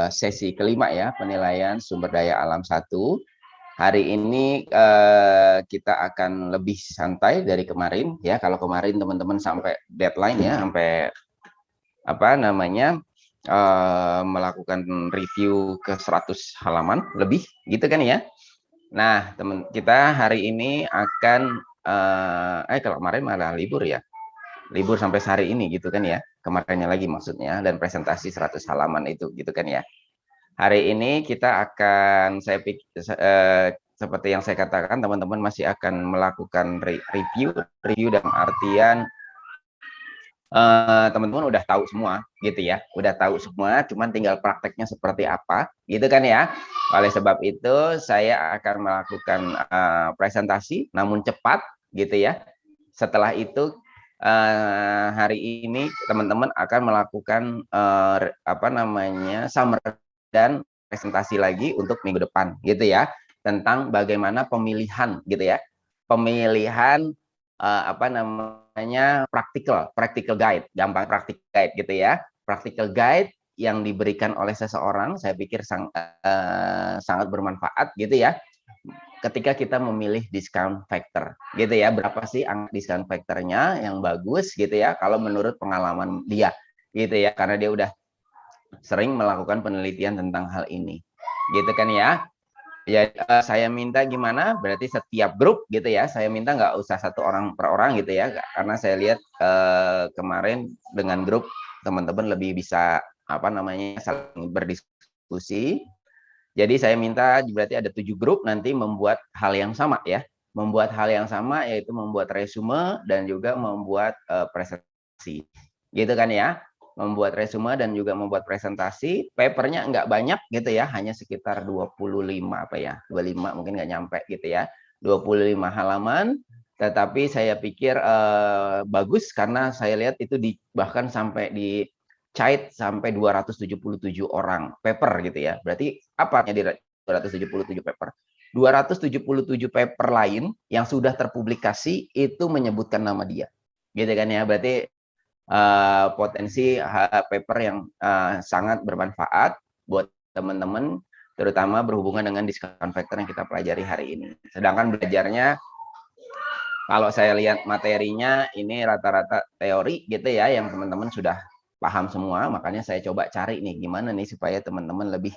sesi kelima ya, penilaian sumber daya alam 1. Hari ini kita akan lebih santai dari kemarin ya. Kalau kemarin teman-teman sampai deadline ya, sampai apa namanya melakukan review ke 100 halaman lebih gitu kan ya. Nah, teman kita hari ini akan kalau kemarin malah libur ya. Libur sampai hari ini gitu kan ya. Kemarinnya lagi maksudnya, dan presentasi 100 halaman itu gitu kan ya. Hari ini kita akan seperti yang saya katakan, teman-teman masih akan melakukan review dalam artian teman-teman udah tahu semua gitu ya, udah tahu semua, cuman tinggal prakteknya seperti apa gitu kan ya. Oleh sebab itu saya akan melakukan presentasi namun cepat gitu ya. Setelah itu hari ini teman-teman akan melakukan summary dan presentasi lagi untuk minggu depan gitu ya, tentang bagaimana pemilihan gitu ya, pemilihan practical guide, gampang practical guide gitu ya. Practical guide yang diberikan oleh seseorang, saya pikir sangat bermanfaat gitu ya. Ketika kita memilih discount factor gitu ya, berapa sih discount factornya yang bagus gitu ya, kalau menurut pengalaman dia gitu ya, karena dia udah sering melakukan penelitian tentang hal ini gitu kan ya. Ya, saya minta gimana? Berarti setiap grup gitu ya. Saya minta nggak usah satu orang per orang gitu ya, karena saya lihat kemarin dengan grup teman-teman lebih bisa saling berdiskusi. Jadi saya minta berarti ada 7 grup nanti membuat hal yang sama ya, membuat hal yang sama yaitu membuat resume dan juga membuat presentasi, gitu kan ya. Membuat resume dan juga membuat presentasi, papernya nggak banyak gitu ya, hanya sekitar 25 25 mungkin nggak nyampe gitu ya, 25 halaman. Tetapi saya pikir bagus karena saya lihat itu bahkan sampai di cite sampai 277 orang paper gitu ya. Berarti apanya di 277 paper? 277 paper lain yang sudah terpublikasi itu menyebutkan nama dia. Gitu kan ya. Berarti potensi paper yang sangat bermanfaat buat teman-teman, terutama berhubungan dengan discount factor yang kita pelajari hari ini. Sedangkan belajarnya, kalau saya lihat materinya ini rata-rata teori gitu ya, yang teman-teman sudah paham semua. Makanya saya coba cari nih gimana nih supaya teman-teman lebih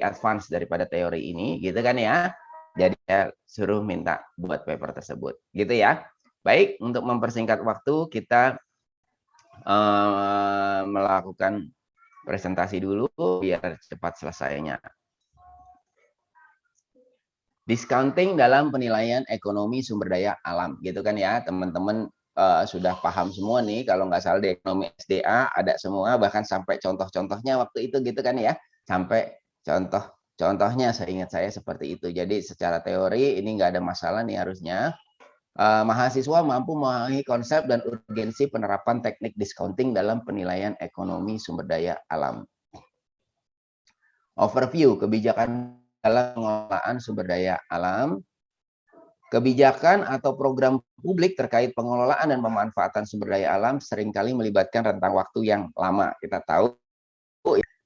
advance daripada teori ini gitu kan ya. Jadi saya suruh minta buat paper tersebut gitu ya. Baik, untuk mempersingkat waktu kita melakukan presentasi dulu biar cepat selesainya. Discounting dalam penilaian ekonomi sumber daya alam, gitu kan ya, teman-teman sudah paham semua nih, kalau nggak salah di ekonomi SDA ada semua, bahkan sampai contoh-contohnya waktu itu gitu kan ya, sampai contohnya seingat saya seperti itu. Jadi secara teori ini nggak ada masalah nih harusnya. Mahasiswa mampu memahami konsep dan urgensi penerapan teknik discounting dalam penilaian ekonomi sumber daya alam. Overview kebijakan dalam pengelolaan sumber daya alam. Kebijakan atau program publik terkait pengelolaan dan pemanfaatan sumber daya alam seringkali melibatkan rentang waktu yang lama. Kita tahu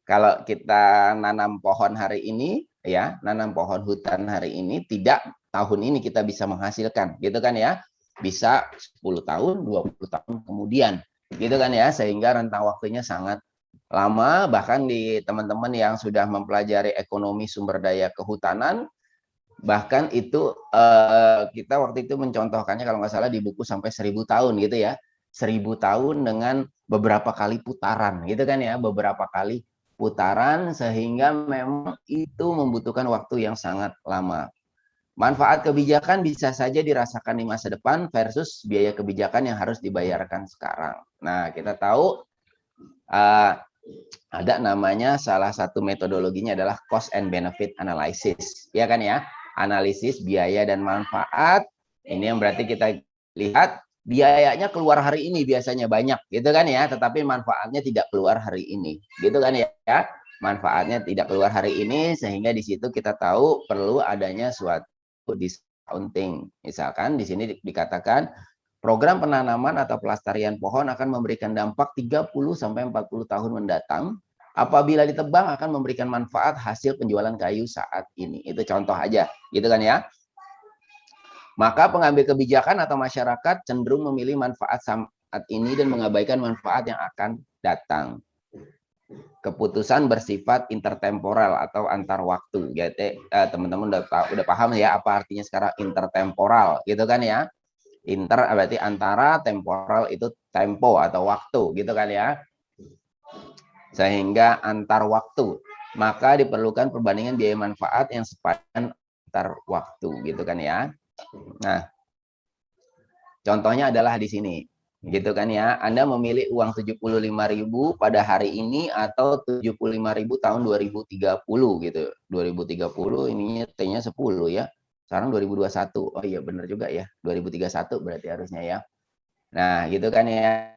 kalau kita nanam pohon hari ini, ya, nanam pohon hutan hari ini, tidak tahun ini kita bisa menghasilkan, gitu kan ya. Bisa 10 tahun, 20 tahun kemudian, gitu kan ya, sehingga rentang waktunya sangat lama. Bahkan di teman-teman yang sudah mempelajari ekonomi sumber daya kehutanan, bahkan itu kita waktu itu mencontohkannya kalau nggak salah di buku sampai 1000 tahun gitu ya, 1000 tahun dengan beberapa kali putaran gitu kan ya, beberapa kali putaran, sehingga memang itu membutuhkan waktu yang sangat lama. Manfaat kebijakan bisa saja dirasakan di masa depan versus biaya kebijakan yang harus dibayarkan sekarang. Nah, kita tahu ada namanya, salah satu metodologinya adalah cost and benefit analysis, ya kan ya, analisis biaya dan manfaat. Ini yang berarti kita lihat biayanya keluar hari ini biasanya banyak gitu kan ya, tetapi manfaatnya tidak keluar hari ini gitu kan ya, manfaatnya tidak keluar hari ini, sehingga di situ kita tahu perlu adanya suatu discounting. Misalkan di sini dikatakan program penanaman atau pelestarian pohon akan memberikan dampak 30 sampai 40 tahun mendatang Apabila ditebang akan memberikan manfaat hasil penjualan kayu saat ini. Itu contoh aja, gitu kan ya. Maka pengambil kebijakan atau masyarakat cenderung memilih manfaat saat ini dan mengabaikan manfaat yang akan datang. Keputusan bersifat intertemporal atau antar waktu. Jadi teman-teman udah paham ya apa artinya sekarang intertemporal, gitu kan ya. Inter berarti antara, temporal itu tempo atau waktu, gitu kan ya. Sehingga antar waktu, maka diperlukan perbandingan biaya manfaat yang sepadan antar waktu, gitu kan ya. Nah, contohnya adalah di sini, gitu kan ya. Anda memilih uang 75.000 pada hari ini atau 75.000 tahun 2030 gitu. 2030 ininya T-nya 10 ya. Sekarang 2021. Oh iya benar juga ya. 2031 berarti harusnya ya. Nah, gitu kan ya.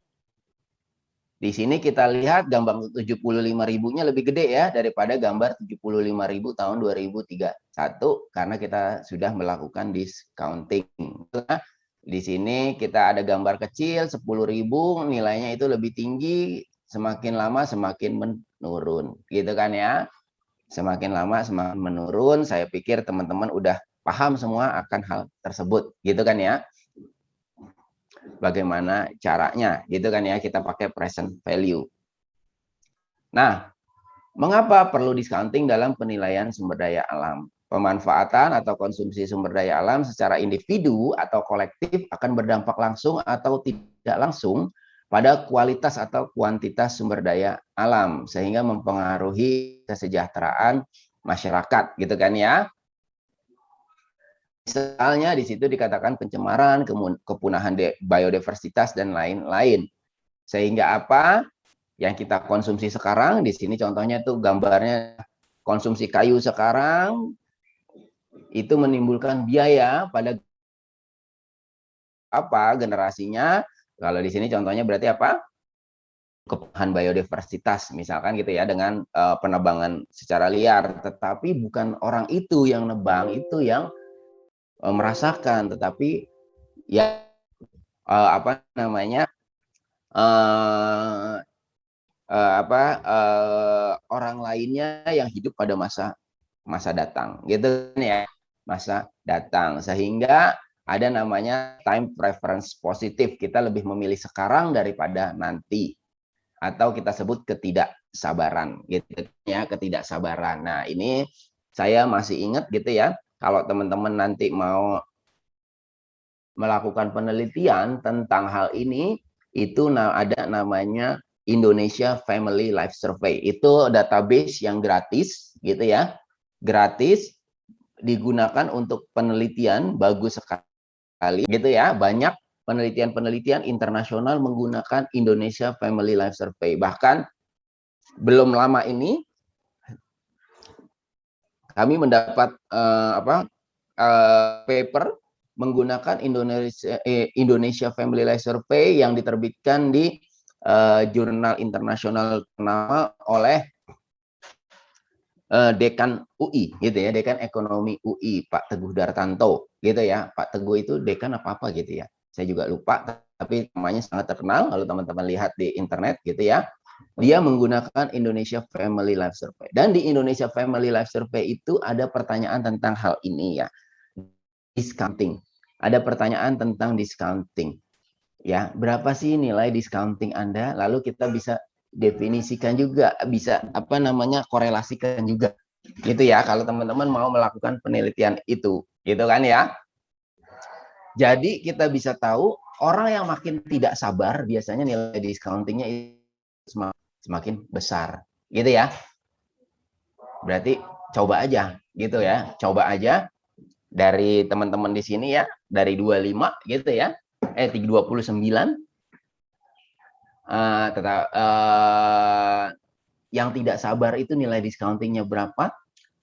Di sini kita lihat gambar 75.000-nya lebih gede ya daripada gambar 75.000 tahun 2031 karena kita sudah melakukan discounting. Nah, di sini kita ada gambar kecil 10.000 nilainya itu lebih tinggi, semakin lama semakin menurun, gitu kan ya. Semakin lama semakin menurun. Saya pikir teman-teman udah paham semua akan hal tersebut, gitu kan ya. Bagaimana caranya, gitu kan ya, kita pakai present value. Nah, mengapa perlu discounting dalam penilaian sumber daya alam? Pemanfaatan atau konsumsi sumber daya alam secara individu atau kolektif akan berdampak langsung atau tidak langsung pada kualitas atau kuantitas sumber daya alam, sehingga mempengaruhi kesejahteraan masyarakat, gitu kan ya. Misalnya di situ dikatakan pencemaran, kepunahan biodiversitas dan lain-lain. Sehingga apa? Yang kita konsumsi sekarang, di sini contohnya tuh gambarnya konsumsi kayu sekarang itu menimbulkan biaya pada apa generasinya. Kalau di sini contohnya berarti apa? Kepunahan biodiversitas misalkan gitu ya, dengan penebangan secara liar, tetapi bukan orang itu yang nebang, itu yang merasakan, tetapi ya apa namanya orang lainnya yang hidup pada masa datang, gitu ya, masa datang. Sehingga ada namanya time preference positif, kita lebih memilih sekarang daripada nanti, atau kita sebut ketidaksabaran, gitu ya, ketidaksabaran. Nah, ini saya masih ingat gitu ya, kalau teman-teman nanti mau melakukan penelitian tentang hal ini, itu ada namanya Indonesia Family Life Survey. Itu database yang gratis, gitu ya, gratis, digunakan untuk penelitian, bagus sekali, gitu ya. Banyak penelitian-penelitian internasional menggunakan Indonesia Family Life Survey. Bahkan belum lama ini kami mendapat paper menggunakan Indonesia Family Life Survey yang diterbitkan di jurnal internasional ternama oleh dekan UI, gitu ya, dekan ekonomi UI Pak Teguh Dartanto, gitu ya. Pak Teguh itu dekan apa gitu ya, saya juga lupa, tapi namanya sangat terkenal kalau teman-teman lihat di internet, gitu ya. Dia menggunakan Indonesia Family Life Survey, dan di Indonesia Family Life Survey itu ada pertanyaan tentang hal ini ya, discounting. Ada pertanyaan tentang discounting. Ya, berapa sih nilai discounting Anda? Lalu kita bisa definisikan juga, bisa apa namanya korelasikan juga. Gitu ya, kalau teman-teman mau melakukan penelitian itu, gitu kan ya. Jadi kita bisa tahu orang yang makin tidak sabar biasanya nilai discountingnya semakin besar, gitu ya. Berarti coba aja, gitu ya. Coba aja dari teman-teman di sini ya, dari 25 gitu ya. 29 yang tidak sabar itu nilai discountingnya berapa,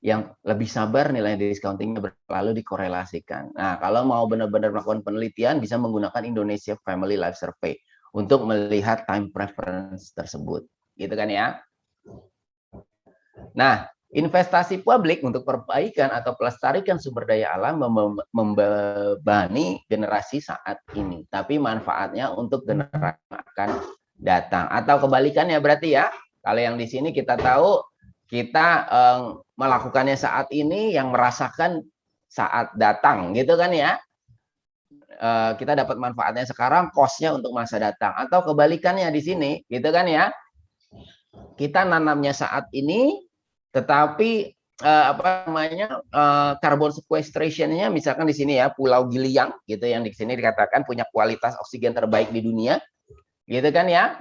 yang lebih sabar nilai discountingnya berapa, lalu dikorelasikan. Nah, kalau mau benar-benar melakukan penelitian bisa menggunakan Indonesia Family Life Survey untuk melihat time preference tersebut, gitu kan ya. Nah, investasi publik untuk perbaikan atau pelestarikan sumber daya alam membebani generasi saat ini, tapi manfaatnya untuk generasi akan datang. Atau kebalikannya berarti ya, Kalau yang di sini kita tahu kita melakukannya saat ini, yang merasakan saat datang, gitu kan ya. Kita dapat manfaatnya sekarang, cost-nya untuk masa datang. Atau kebalikannya di sini, gitu kan ya. Kita nanamnya saat ini, tetapi apa namanya, carbon sequestration-nya misalkan di sini ya, Pulau Giliang, gitu, yang di sini dikatakan punya kualitas oksigen terbaik di dunia, gitu kan ya.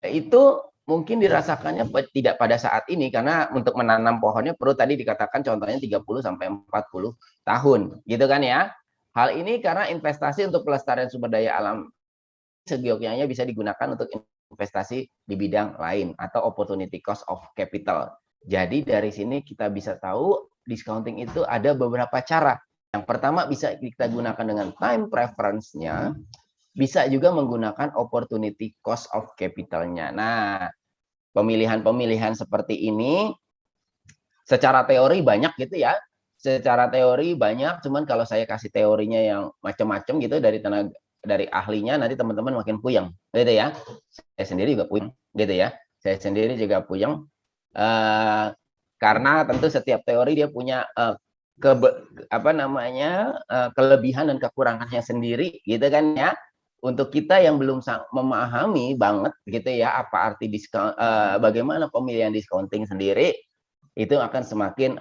Itu mungkin dirasakannya tidak pada saat ini, karena untuk menanam pohonnya perlu tadi dikatakan contohnya 30 sampai 40 tahun, gitu kan ya. Hal ini karena investasi untuk pelestarian sumber daya alam seyogyanya bisa digunakan untuk investasi di bidang lain atau opportunity cost of capital. Jadi dari sini kita bisa tahu discounting itu ada beberapa cara. Yang pertama bisa kita gunakan dengan time preference-nya, bisa juga menggunakan opportunity cost of capital-nya. Nah, pemilihan-pemilihan seperti ini secara teori banyak gitu ya. Secara teori banyak, cuman kalau saya kasih teorinya yang macam-macam gitu dari ahlinya, nanti teman-teman makin puyeng gitu ya. Saya sendiri juga puyeng gitu ya. Saya sendiri juga puyeng karena tentu setiap teori dia punya kelebihan dan kekurangannya sendiri gitu kan ya. Untuk kita yang belum memahami banget gitu ya apa arti diskon, bagaimana pemilihan discounting sendiri, itu akan semakin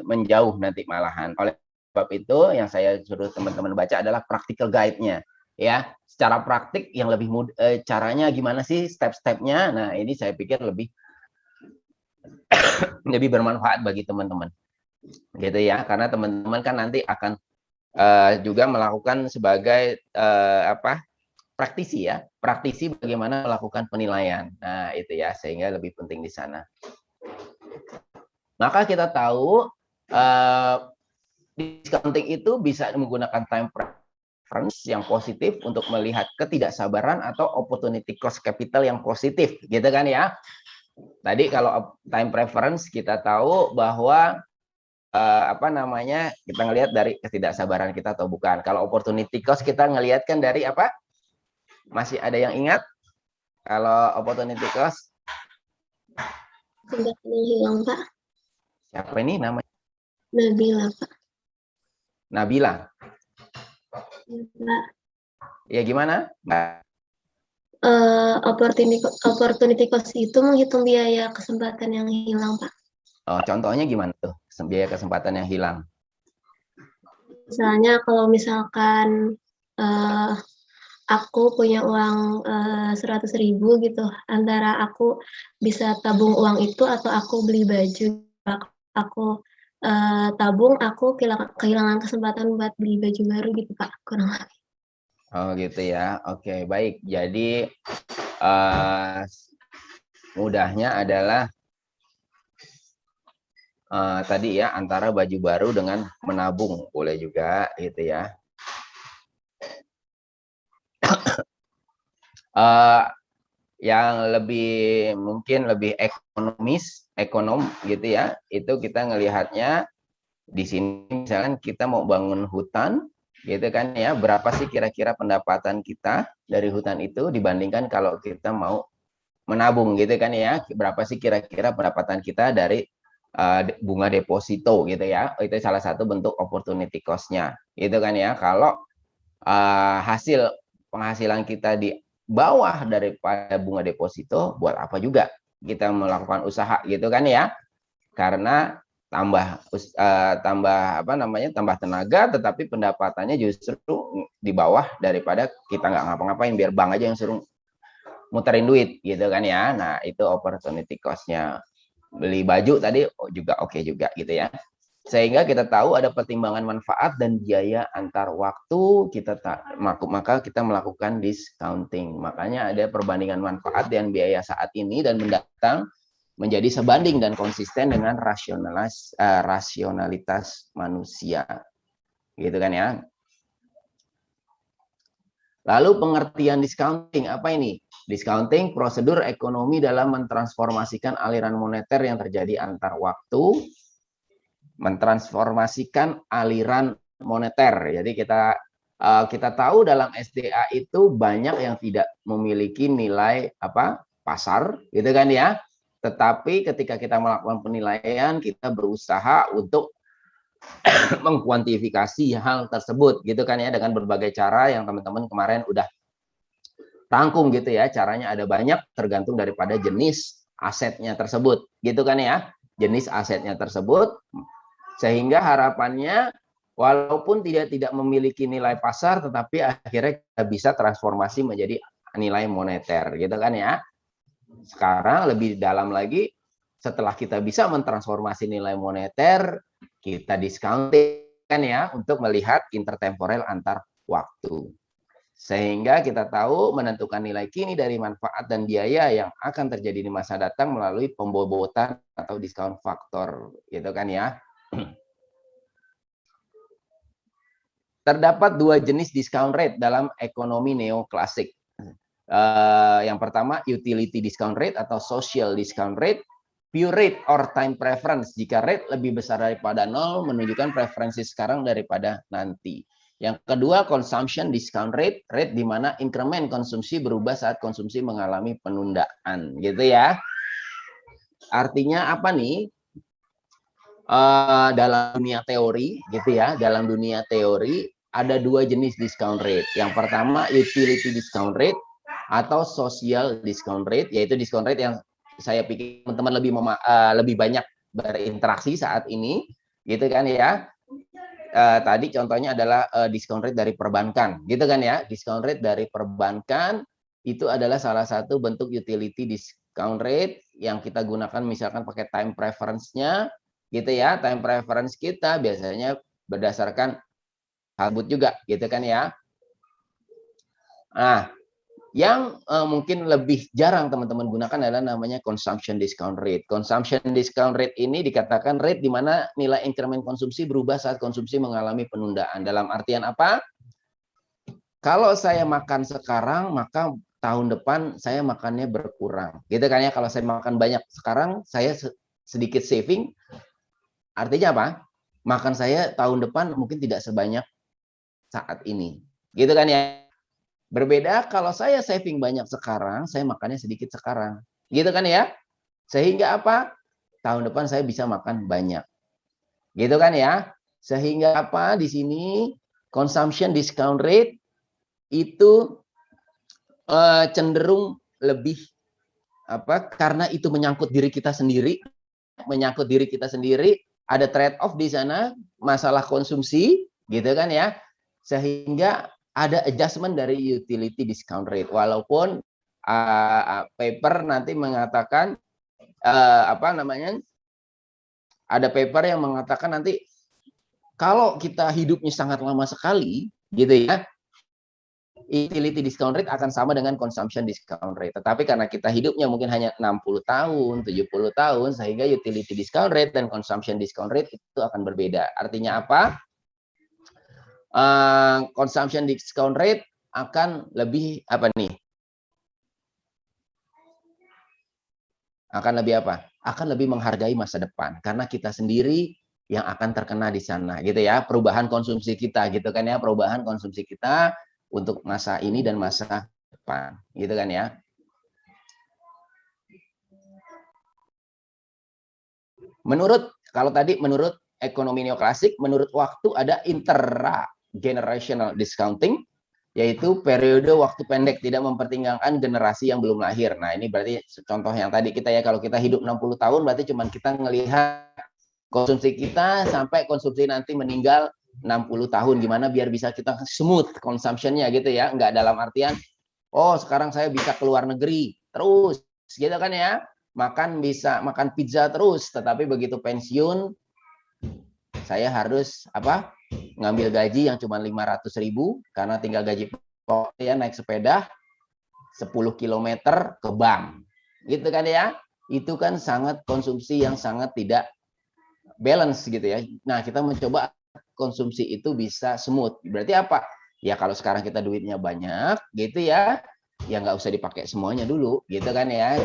menjauh nanti malahan. Oleh sebab itu yang saya suruh teman-teman baca adalah practical guide-nya ya, secara praktik yang lebih mudah, caranya gimana sih, step-stepnya. Nah ini saya pikir lebih bermanfaat bagi teman-teman gitu ya, karena teman-teman kan nanti akan juga melakukan sebagai praktisi ya, praktisi bagaimana melakukan penilaian. Nah itu ya, sehingga lebih penting di sana. Maka kita tahu discounting itu bisa menggunakan time preference yang positif untuk melihat ketidaksabaran atau opportunity cost capital yang positif, gitu kan ya. Tadi kalau time preference kita tahu bahwa kita ngelihat dari ketidaksabaran kita atau bukan. Kalau opportunity cost kita ngelihat kan dari apa? Masih ada yang ingat? Kalau opportunity cost? Sudah hilang, Pak. Siapa ini namanya? Nabila, Pak. Nabila. Pak. Ya gimana? Opportunity cost itu menghitung biaya kesempatan yang hilang, Pak. Oh, contohnya gimana tuh? Biaya kesempatan yang hilang. Misalnya kalau misalkan aku punya uang 100.000 gitu, antara aku bisa tabung uang itu atau aku beli baju. Aku tabung, aku kehilangan kesempatan buat beli baju baru gitu, Pak, kurang lebih. Oh gitu ya. Oke, baik. Jadi mudahnya adalah tadi ya, antara baju baru dengan menabung, boleh juga gitu ya. Yang mungkin lebih ekonom gitu ya, itu kita ngelihatnya di sini. Misalkan kita mau bangun hutan gitu kan ya, berapa sih kira-kira pendapatan kita dari hutan itu dibandingkan kalau kita mau menabung gitu kan ya, berapa sih kira-kira pendapatan kita dari bunga deposito gitu ya. Itu salah satu bentuk opportunity cost-nya gitu kan ya. Kalau hasil penghasilan kita di bawah daripada bunga deposito, buat apa juga kita melakukan usaha gitu kan ya. Karena tambah tenaga, tetapi pendapatannya justru di bawah daripada kita nggak ngapa-ngapain, biar bank aja yang suruh muterin duit gitu kan ya. Nah itu opportunity cost-nya. Beli baju tadi juga oke juga gitu ya. Sehingga kita tahu ada pertimbangan manfaat dan biaya antar waktu, maka kita melakukan discounting. Makanya ada perbandingan manfaat dan biaya saat ini dan mendatang menjadi sebanding dan konsisten dengan rasionalitas manusia. Gitu kan ya. Lalu pengertian discounting apa ini? Discounting prosedur ekonomi dalam mentransformasikan aliran moneter yang terjadi antar waktu, mentransformasikan aliran moneter. Jadi kita tahu dalam SDA itu banyak yang tidak memiliki nilai pasar, gitu kan ya. Tetapi ketika kita melakukan penilaian, kita berusaha untuk mengkuantifikasi hal tersebut, gitu kan ya, dengan berbagai cara yang teman-teman kemarin udah rangkum gitu ya. Caranya ada banyak, tergantung daripada jenis asetnya tersebut, gitu kan ya. Jenis asetnya tersebut, sehingga harapannya walaupun tidak memiliki nilai pasar, tetapi akhirnya kita bisa transformasi menjadi nilai moneter, gitu kan ya. Sekarang lebih dalam lagi, setelah kita bisa mentransformasi nilai moneter, kita discounting kan ya, untuk melihat intertemporal antar waktu. Sehingga kita tahu menentukan nilai kini dari manfaat dan biaya yang akan terjadi di masa datang melalui pembobotan atau discount faktor, gitu kan ya. Terdapat dua jenis discount rate dalam ekonomi neoklasik. Yang pertama, utility discount rate atau social discount rate. Pure rate or time preference. Jika rate lebih besar daripada 0, menunjukkan preferensi sekarang daripada nanti. Yang kedua, consumption discount rate. Rate di mana increment konsumsi berubah saat konsumsi mengalami penundaan. Gitu ya. Artinya apa nih? Dalam dunia teori, gitu ya. Dalam dunia teori, ada dua jenis discount rate. Yang pertama, utility discount rate atau social discount rate, yaitu discount rate yang saya pikir teman-teman lebih banyak berinteraksi saat ini, gitu kan ya. Tadi contohnya adalah discount rate dari perbankan, gitu kan ya. Discount rate dari perbankan itu adalah salah satu bentuk utility discount rate yang kita gunakan misalkan pakai time preference-nya, gitu ya. Time preference kita biasanya berdasarkan Halbut juga, gitu kan ya. Nah, yang mungkin lebih jarang teman-teman gunakan adalah namanya consumption discount rate. Consumption discount rate ini dikatakan rate di mana nilai increment konsumsi berubah saat konsumsi mengalami penundaan. Dalam artian apa? Kalau saya makan sekarang, maka tahun depan saya makannya berkurang. Gitu kan ya, kalau saya makan banyak sekarang, saya sedikit saving. Artinya apa? Makan saya tahun depan mungkin tidak sebanyak saat ini. Gitu kan ya. Berbeda kalau saya saving banyak sekarang, saya makannya sedikit sekarang. Gitu kan ya. Sehingga apa? Tahun depan saya bisa makan banyak. Gitu kan ya. Sehingga apa? Di sini consumption discount rate itu cenderung lebih apa? Karena itu menyangkut diri kita sendiri, ada trade off di sana, masalah konsumsi, gitu kan ya. Sehingga ada adjustment dari utility discount rate. Walaupun paper nanti mengatakan apa namanya? Ada paper yang mengatakan nanti kalau kita hidupnya sangat lama sekali, gitu ya, utility discount rate akan sama dengan consumption discount rate. Tetapi karena kita hidupnya mungkin hanya 60 tahun, 70 tahun, sehingga utility discount rate dan consumption discount rate itu akan berbeda. Artinya apa? Consumption discount rate akan lebih apa nih? Akan lebih apa? Akan lebih menghargai masa depan karena kita sendiri yang akan terkena di sana, gitu ya. Perubahan konsumsi kita, gitu kan ya. Perubahan konsumsi kita untuk masa ini dan masa depan, gitu kan ya. Kalau tadi menurut ekonomi neoklasik, menurut waktu ada intergenerational discounting, yaitu periode waktu pendek tidak mempertimbangkan generasi yang belum lahir. Nah, ini berarti contoh yang tadi kita ya, kalau kita hidup 60 tahun berarti cuma kita ngelihat konsumsi kita sampai konsumsi nanti meninggal 60 tahun, gimana biar bisa kita smooth consumption-nya gitu ya, nggak dalam artian oh sekarang saya bisa keluar negeri terus gitu kan ya, bisa makan pizza terus, tetapi begitu pensiun saya harus apa, ngambil gaji yang cuma 500.000 karena tinggal gaji pokok ya, naik sepeda 10 km ke bank gitu kan ya. Itu kan sangat konsumsi yang sangat tidak balance gitu ya. Nah, kita mencoba konsumsi itu bisa smooth. Berarti apa? Ya kalau sekarang kita duitnya banyak gitu ya, ya nggak usah dipakai semuanya dulu gitu kan ya.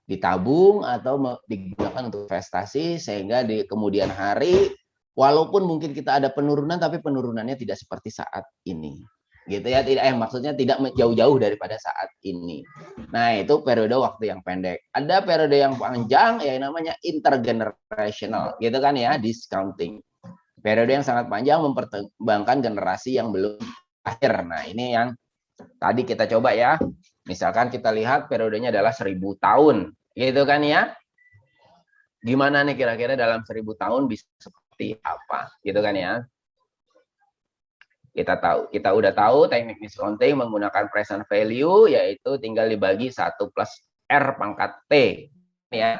Ditabung atau digunakan untuk investasi sehingga di kemudian hari walaupun mungkin kita ada penurunan tapi penurunannya tidak seperti saat ini. gitu ya, tidak maksudnya tidak jauh-jauh daripada saat ini. Nah, itu periode waktu yang pendek. Ada periode yang panjang yang namanya intergenerational, gitu kan ya, discounting. Periode yang sangat panjang mempertimbangkan generasi yang belum akhir. Nah, ini yang tadi kita coba ya. Misalkan kita lihat periodenya adalah 1000 tahun, gitu kan ya. Gimana nih kira-kira dalam 1000 tahun bisa seperti apa, gitu kan ya. Kita udah tahu teknik discounting menggunakan present value, yaitu tinggal dibagi 1 plus R pangkat T. Ya,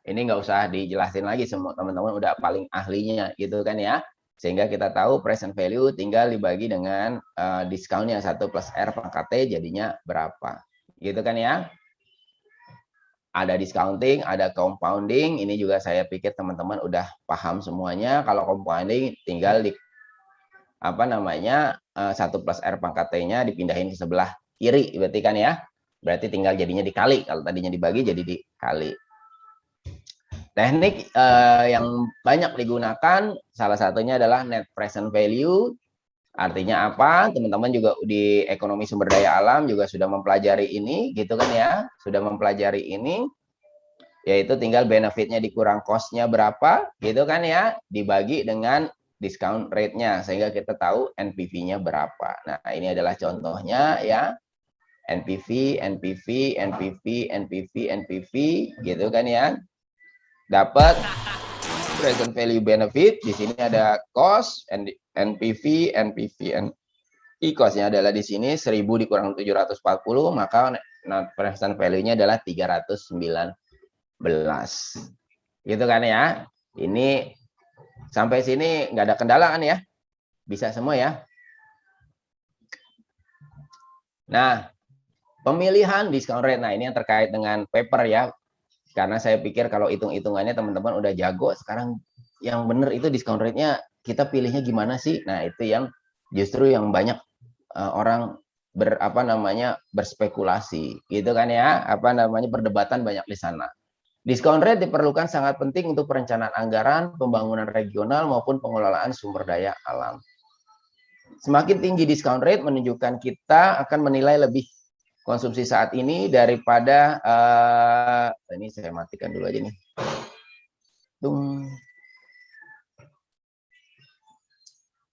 ini nggak usah dijelasin lagi, semua teman-teman udah paling ahlinya gitu kan ya. Sehingga kita tahu present value tinggal dibagi dengan discountnya 1 plus R pangkat T jadinya berapa. Gitu kan ya. Ada discounting, ada compounding. Ini juga saya pikir teman-teman udah paham semuanya. Kalau compounding tinggal di 1 plus R pangkat T-nya dipindahin ke sebelah kiri, berarti kan ya. Berarti tinggal jadinya dikali. Kalau tadinya dibagi jadi dikali. Teknik yang banyak digunakan salah satunya adalah net present value. Artinya apa? Teman-teman juga di ekonomi sumber daya alam juga sudah mempelajari ini, gitu kan ya. Sudah mempelajari ini, yaitu tinggal benefitnya dikurang cost-nya berapa, gitu kan ya, dibagi dengan discount rate-nya, sehingga kita tahu NPV-nya berapa. Nah, ini adalah contohnya ya. NPV, NPV, NPV, NPV, NPV, gitu kan ya. Dapat present value benefit, di sini ada cost, NPV, NPV, cost-nya adalah di sini 1000 dikurang 740, maka present value-nya adalah 319. Gitu kan ya. Ini sampai sini nggak ada kendala kan ya? Bisa semua ya. Nah, pemilihan discount rate. Nah, ini yang terkait dengan paper ya. Karena saya pikir kalau hitung-hitungannya teman-teman udah jago, sekarang yang benar itu discount rate-nya kita pilihnya gimana sih? Nah, itu yang justru yang banyak orang berspekulasi gitu kan ya, perdebatan banyak di sana. Discount rate diperlukan sangat penting untuk perencanaan anggaran, pembangunan regional, maupun pengelolaan sumber daya alam. Semakin tinggi discount rate menunjukkan kita akan menilai lebih konsumsi saat ini daripada, ini saya matikan dulu aja nih.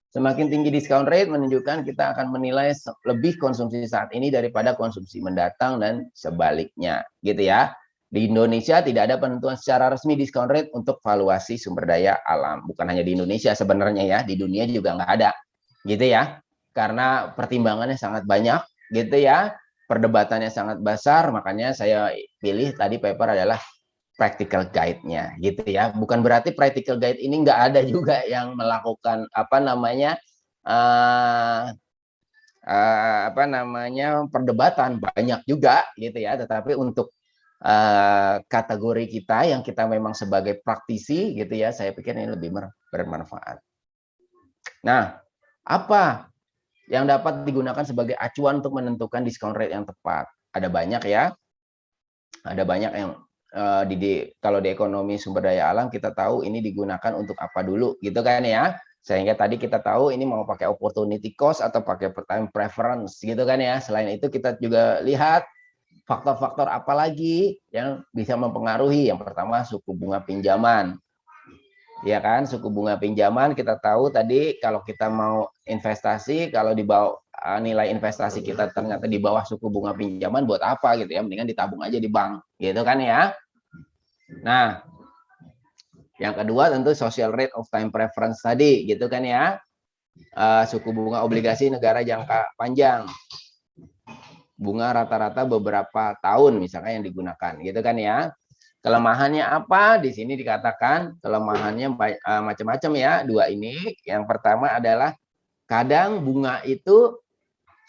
Semakin tinggi discount rate menunjukkan kita akan menilai lebih konsumsi saat ini daripada konsumsi mendatang dan sebaliknya, gitu ya. Di Indonesia tidak ada penentuan secara resmi discount rate untuk valuasi sumber daya alam. Bukan hanya di Indonesia sebenarnya ya, di dunia juga nggak ada, gitu ya. Karena pertimbangannya sangat banyak, gitu ya. Perdebatannya sangat besar, makanya saya pilih tadi paper adalah practical guide-nya, gitu ya. Bukan berarti practical guide ini nggak ada juga yang melakukan perdebatan, banyak juga, gitu ya. Tetapi untuk kategori kita yang kita memang sebagai praktisi gitu ya, saya pikir ini lebih bermanfaat. Nah, apa yang dapat digunakan sebagai acuan untuk menentukan discount rate yang tepat? Ada banyak ya, ada banyak yang kalau di ekonomi sumber daya alam kita tahu ini digunakan untuk apa dulu gitu kan ya, sehingga tadi kita tahu ini mau pakai opportunity cost atau pakai time preference gitu kan ya. Selain itu kita juga lihat faktor-faktor apa lagi yang bisa mempengaruhi. Yang pertama suku bunga pinjaman. Ya kan, suku bunga pinjaman kita tahu tadi kalau kita mau investasi, kalau di bawah nilai investasi kita ternyata di bawah suku bunga pinjaman, buat apa gitu ya, mendingan ditabung aja di bank gitu kan ya. Nah, yang kedua tentu social rate of time preference tadi gitu kan ya. Suku bunga obligasi negara jangka panjang, bunga rata-rata beberapa tahun misalnya yang digunakan gitu kan ya. Kelemahannya apa? Di sini dikatakan kelemahannya macam-macam ya, dua ini. Yang pertama adalah kadang bunga itu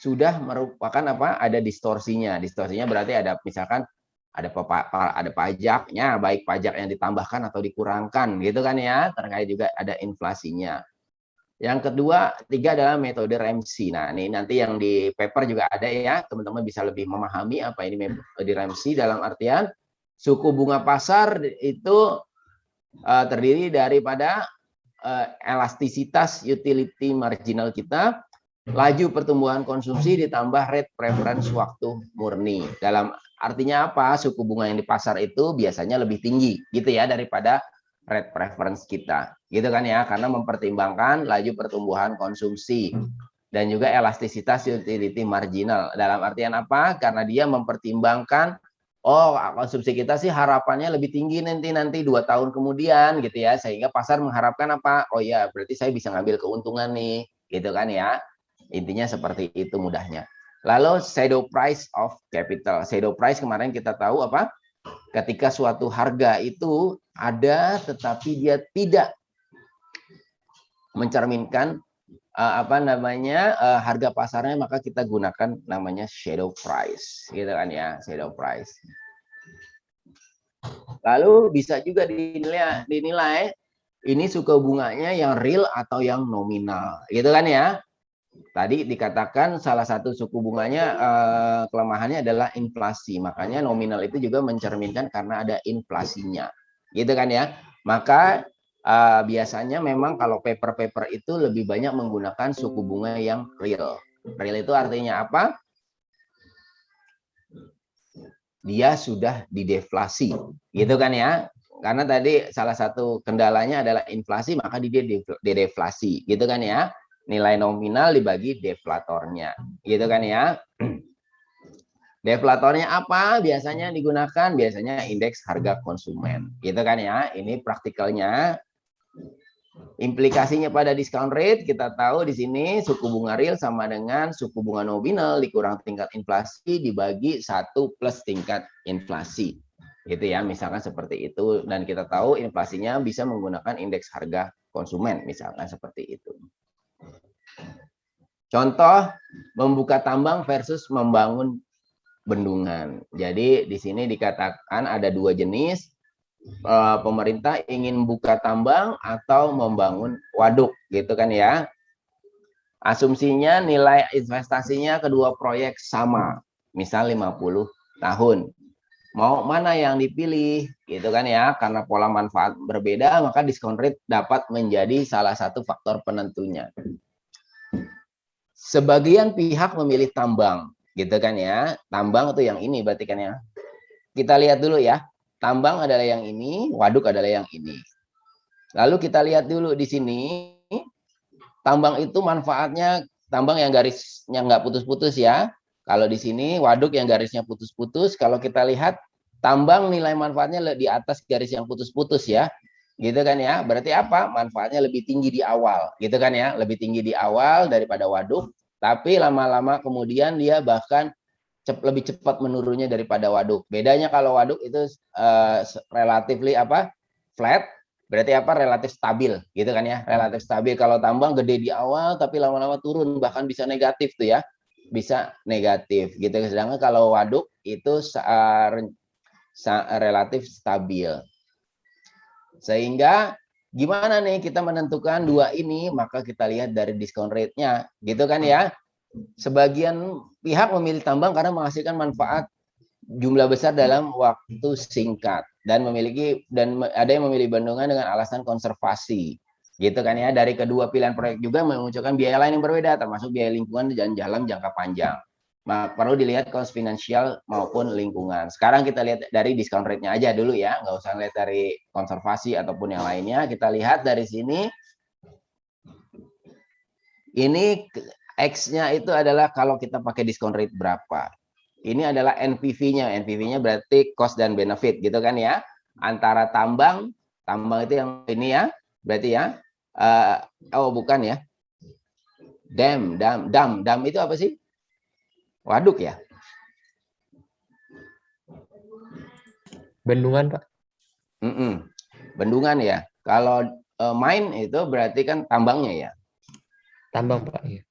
sudah merupakan ada distorsinya. Distorsinya berarti ada misalkan ada pajaknya, baik pajak yang ditambahkan atau dikurangkan gitu kan ya. Terkait juga ada inflasinya. Yang kedua, tiga adalah metode Ramsey. Nah, ini nanti yang di paper juga ada ya, teman-teman bisa lebih memahami apa ini metode Ramsey, dalam artian suku bunga pasar itu terdiri daripada elastisitas utility marginal kita laju pertumbuhan konsumsi ditambah rate preference waktu murni. Dalam artinya apa? Suku bunga yang di pasar itu biasanya lebih tinggi gitu ya daripada rate preference kita. Gitu kan ya, karena mempertimbangkan laju pertumbuhan konsumsi dan juga elastisitas utility marginal. Dalam artian apa? Karena dia mempertimbangkan konsumsi kita sih harapannya lebih tinggi nanti 2 tahun kemudian gitu ya, sehingga pasar mengharapkan apa? Oh ya, berarti saya bisa ngambil keuntungan nih, gitu kan ya. Intinya seperti itu mudahnya. Lalu shadow price of capital. Shadow price kemarin kita tahu apa? Ketika suatu harga itu ada tetapi dia tidak mencerminkan harga pasarnya, maka kita gunakan namanya shadow price, gitu kan ya, shadow price. Lalu bisa juga dinilai ini suku bunganya yang real atau yang nominal, gitu kan ya. Tadi dikatakan salah satu suku bunganya kelemahannya adalah inflasi, makanya nominal itu juga mencerminkan karena ada inflasinya, gitu kan ya. Maka biasanya memang kalau paper-paper itu lebih banyak menggunakan suku bunga yang real. Real itu artinya apa? Dia sudah dideflasi, gitu kan ya. Karena tadi salah satu kendalanya adalah inflasi, maka dia dideflasi, gitu kan ya. Nilai nominal dibagi deflatornya, gitu kan ya. Deflatornya apa? Biasanya digunakan indeks harga konsumen, gitu kan ya. Ini praktikalnya. Implikasinya pada discount rate kita tahu di sini suku bunga real sama dengan suku bunga nominal dikurang tingkat inflasi dibagi 1 plus tingkat inflasi. Gitu ya, misalkan seperti itu, dan kita tahu inflasinya bisa menggunakan indeks harga konsumen misalkan seperti itu. Contoh membuka tambang versus membangun bendungan. Jadi di sini dikatakan ada 2 jenis. Pemerintah ingin buka tambang atau membangun waduk, gitu kan ya. Asumsinya nilai investasinya kedua proyek sama, misal 50 tahun. Mau mana yang dipilih, gitu kan ya. Karena pola manfaat berbeda, maka discount rate dapat menjadi salah satu faktor penentunya. Sebagian pihak memilih tambang, gitu kan ya. Tambang itu yang ini berarti kan ya. Kita lihat dulu ya. Tambang adalah yang ini, waduk adalah yang ini. Lalu kita lihat dulu di sini, tambang itu manfaatnya, tambang yang garisnya nggak putus-putus ya. Kalau di sini waduk yang garisnya putus-putus, kalau kita lihat tambang nilai manfaatnya di atas garis yang putus-putus ya. Gitu kan ya. Berarti apa? Manfaatnya lebih tinggi di awal, gitu kan ya. Lebih tinggi di awal daripada waduk, tapi lama-lama kemudian dia bahkan lebih cepat menurunnya daripada waduk. Bedanya kalau waduk itu relatively flat, berarti relatif stabil, gitu kan ya, relatif stabil. Kalau tambang gede di awal tapi lama-lama turun, bahkan bisa negatif tuh ya, bisa negatif gitu. Sedangkan kalau waduk itu relatif stabil. Sehingga gimana nih kita menentukan dua ini? Maka kita lihat dari discount rate-nya, gitu kan ya. Sebagian pihak memilih tambang karena menghasilkan manfaat jumlah besar dalam waktu singkat, dan ada yang memilih bendungan dengan alasan konservasi, gitu kan ya. Dari kedua pilihan proyek juga memunculkan biaya lain yang berbeda, termasuk biaya lingkungan dan jalan jangka panjang. Nah, perlu dilihat cost finansial maupun lingkungan. Sekarang kita lihat dari discount rate-nya aja dulu ya, nggak usah lihat dari konservasi ataupun yang lainnya. Kita lihat dari sini, ini X-nya itu adalah kalau kita pakai discount rate berapa. Ini adalah NPV-nya. NPV-nya berarti cost dan benefit, gitu kan ya. Antara tambang itu yang ini ya, berarti ya. Bukan ya. Dam itu apa sih? Waduk ya. Bendungan, Pak. Bendungan ya. Kalau mine itu berarti kan tambangnya ya. Tambang, Pak. Ya.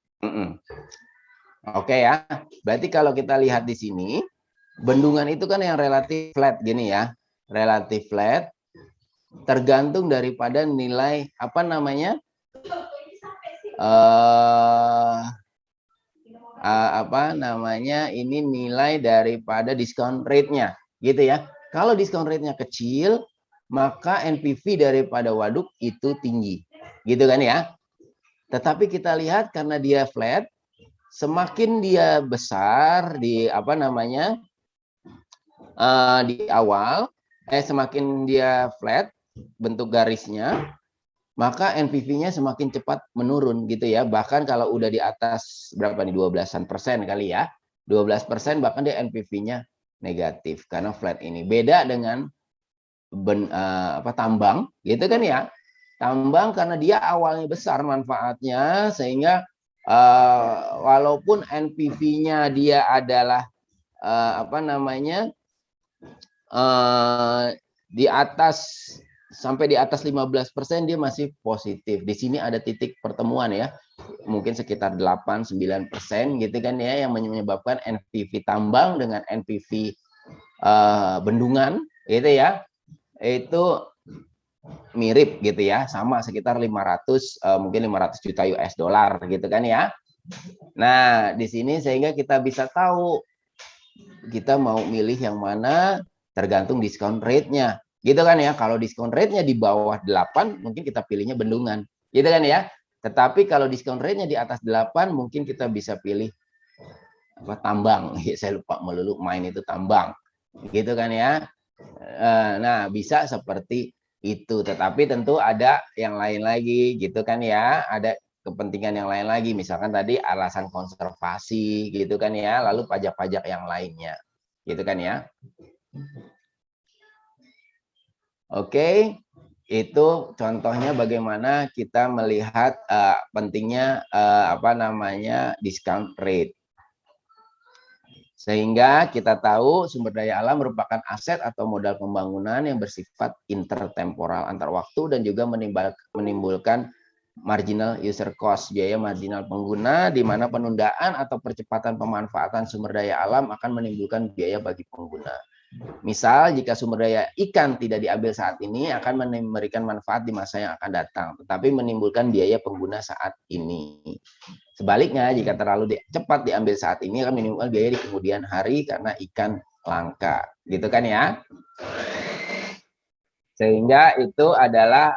Oke ya. Berarti kalau kita lihat di sini, bendungan itu kan yang relatif flat gini ya. Relatif flat. Tergantung daripada nilai ini nilai daripada discount rate-nya, gitu ya. Kalau discount rate-nya kecil, maka NPV daripada waduk itu tinggi, gitu kan ya. Tetapi kita lihat karena dia flat, semakin dia besar di apa namanya di awal, semakin dia flat bentuk garisnya, maka NPV-nya semakin cepat menurun gitu ya. Bahkan kalau udah di atas berapa nih 12% kali ya, 12% bahkan dia NPV-nya negatif karena flat ini. Beda dengan tambang gitu kan ya. Tambang karena dia awalnya besar manfaatnya sehingga walaupun NPV-nya dia adalah di atas sampai di atas 15% dia masih positif. Di sini ada titik pertemuan ya. Mungkin sekitar 8-9% gitu kan ya yang menyebabkan NPV tambang dengan NPV bendungan gitu ya. Itu mirip gitu ya, sama sekitar 500 mungkin 500 juta US dollar gitu kan ya. Nah, di sini sehingga kita bisa tahu kita mau milih yang mana tergantung diskon rate-nya. Gitu kan ya. Kalau diskon rate-nya di bawah 8, mungkin kita pilihnya bendungan. Gitu kan ya. Tetapi kalau diskon rate-nya di atas 8, mungkin kita bisa pilih tambang. Saya lupa melulu main itu tambang. Gitu kan ya. Nah, bisa seperti itu. Tetapi tentu ada yang lain lagi gitu kan ya. Ada kepentingan yang lain lagi, misalkan tadi alasan konservasi gitu kan ya, lalu pajak-pajak yang lainnya gitu kan ya. Oke, itu contohnya bagaimana kita melihat pentingnya discount rate. Sehingga kita tahu sumber daya alam merupakan aset atau modal pembangunan yang bersifat intertemporal antar waktu dan juga menimbulkan marginal user cost, biaya marginal pengguna, di mana penundaan atau percepatan pemanfaatan sumber daya alam akan menimbulkan biaya bagi pengguna. Misal, jika sumber daya ikan tidak diambil saat ini, akan memberikan manfaat di masa yang akan datang, tetapi menimbulkan biaya pengguna saat ini. Sebaliknya, jika terlalu cepat diambil saat ini, akan menimbulkan biaya di kemudian hari karena ikan langka. Gitu kan ya? Sehingga itu adalah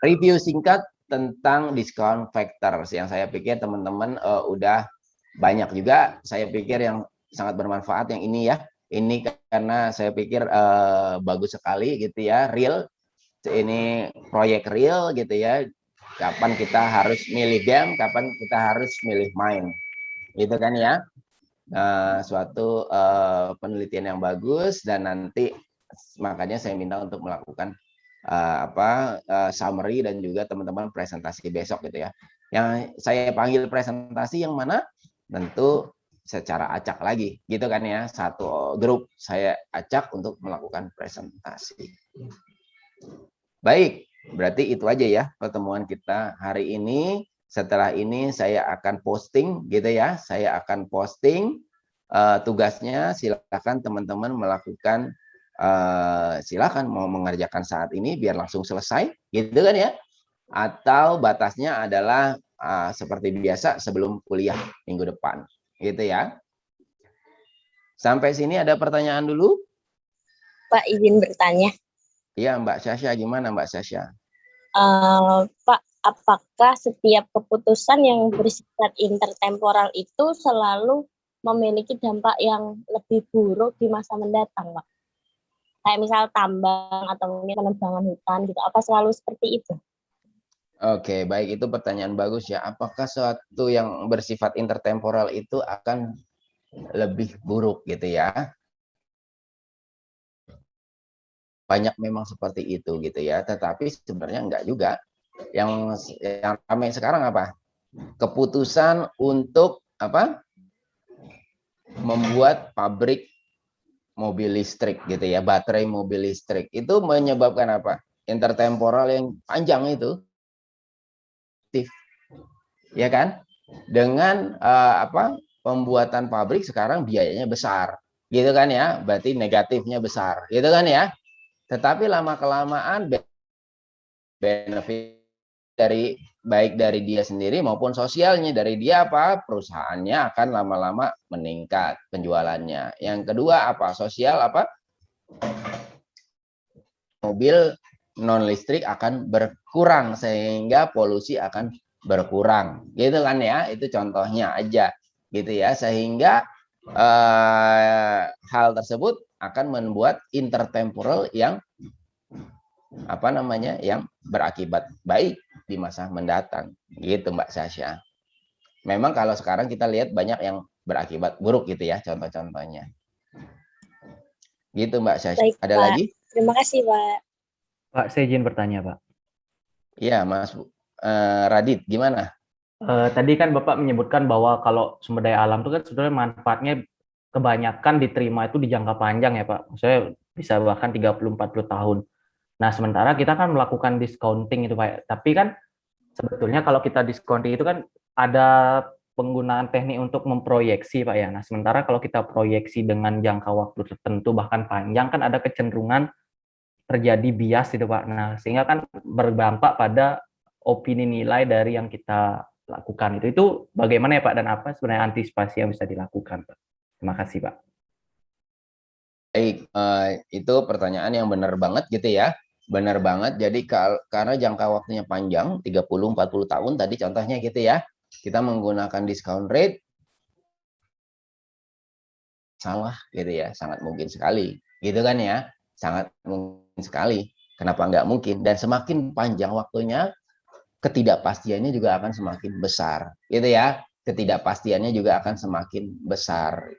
review singkat tentang discount factors yang saya pikir teman-teman udah banyak juga. Saya pikir yang sangat bermanfaat yang ini ya. Ini karena saya pikir bagus sekali gitu ya, real. Ini proyek real gitu ya. Kapan kita harus milih game, kapan kita harus milih main. Gitu kan ya. Suatu penelitian yang bagus dan nanti makanya saya minta untuk melakukan summary dan juga teman-teman presentasi besok gitu ya. Yang saya panggil presentasi yang mana tentu secara acak lagi gitu kan ya, satu grup saya acak untuk melakukan presentasi. Baik, berarti itu aja ya pertemuan kita hari ini. Setelah ini saya akan posting gitu ya, saya akan posting tugasnya. Silakan teman-teman melakukan, silakan mau mengerjakan saat ini biar langsung selesai gitu kan ya, atau batasnya adalah seperti biasa sebelum kuliah minggu depan gitu ya. Sampai sini ada pertanyaan dulu? Pak, izin bertanya. Iya, Mbak Sasha, gimana Mbak Sasha? Pak, apakah setiap keputusan yang bersifat intertemporal itu selalu memiliki dampak yang lebih buruk di masa mendatang, Pak? Kayak misal tambang atau mungkin penebangan hutan gitu, apa selalu seperti itu? Oke, baik, itu pertanyaan bagus ya. Apakah suatu yang bersifat intertemporal itu akan lebih buruk gitu ya? Banyak memang seperti itu gitu ya, tetapi sebenarnya enggak juga. Yang ramai sekarang apa? Keputusan untuk membuat pabrik mobil listrik gitu ya, baterai mobil listrik. Itu menyebabkan apa? Intertemporal yang panjang itu. Ya kan? Dengan pembuatan pabrik sekarang biayanya besar. Gitu kan ya? Berarti negatifnya besar. Gitu kan ya? Tetapi lama-kelamaan benefit baik dari dia sendiri maupun sosialnya dari dia perusahaannya akan lama-lama meningkat penjualannya. Yang kedua sosial mobil non listrik akan berkurang sehingga polusi akan berkurang, gitu kan ya. Itu contohnya aja, gitu ya. Sehingga hal tersebut akan membuat intertemporal yang yang berakibat baik di masa mendatang, gitu Mbak Sasha. Memang kalau sekarang kita lihat banyak yang berakibat buruk gitu ya, contoh-contohnya. Gitu Mbak Sasha. Baik, Ada Pak. lagi? Terima kasih, Pak. Pak, saya izin bertanya, Pak. Iya, Mas Radit, gimana? Tadi kan Bapak menyebutkan bahwa kalau sumber daya alam itu kan sebenarnya manfaatnya kebanyakan diterima itu di jangka panjang ya Pak. Maksudnya bisa bahkan 30-40 tahun. Nah, sementara kita kan melakukan discounting itu Pak. Tapi kan sebetulnya kalau kita discounting itu kan ada penggunaan teknik untuk memproyeksi Pak ya. Nah, sementara kalau kita proyeksi dengan jangka waktu tertentu bahkan panjang kan ada kecenderungan terjadi bias itu Pak. Nah, sehingga kan berdampak pada opini nilai dari yang kita lakukan itu bagaimana ya Pak, dan apa sebenarnya antisipasi yang bisa dilakukan Pak? Terima kasih Pak. Baik, itu pertanyaan yang benar banget gitu ya. Benar banget. Jadi karena jangka waktunya panjang, 30-40 tahun tadi contohnya gitu ya. Kita menggunakan discount rate salah gitu ya, sangat mungkin sekali. Gitu kan ya? Sangat mungkin sekali. Kenapa nggak mungkin? Dan semakin panjang waktunya, ketidakpastiannya juga akan semakin besar, gitu ya. Ketidakpastiannya juga akan semakin besar.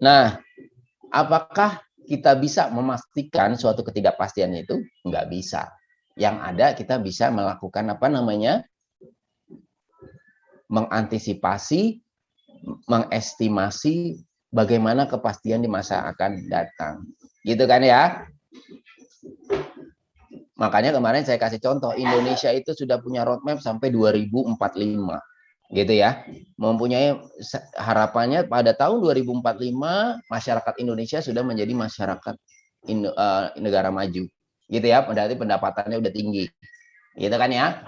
Nah, apakah kita bisa memastikan suatu ketidakpastian itu? Nggak bisa. Yang ada kita bisa melakukan mengantisipasi, mengestimasi bagaimana kepastian di masa akan datang. Gitu kan ya? Makanya kemarin saya kasih contoh, Indonesia itu sudah punya roadmap sampai 2045, gitu ya. Mempunyai harapannya pada tahun 2045 masyarakat Indonesia sudah menjadi masyarakat negara maju, gitu ya. Berarti pendapatannya udah tinggi, gitu kan ya.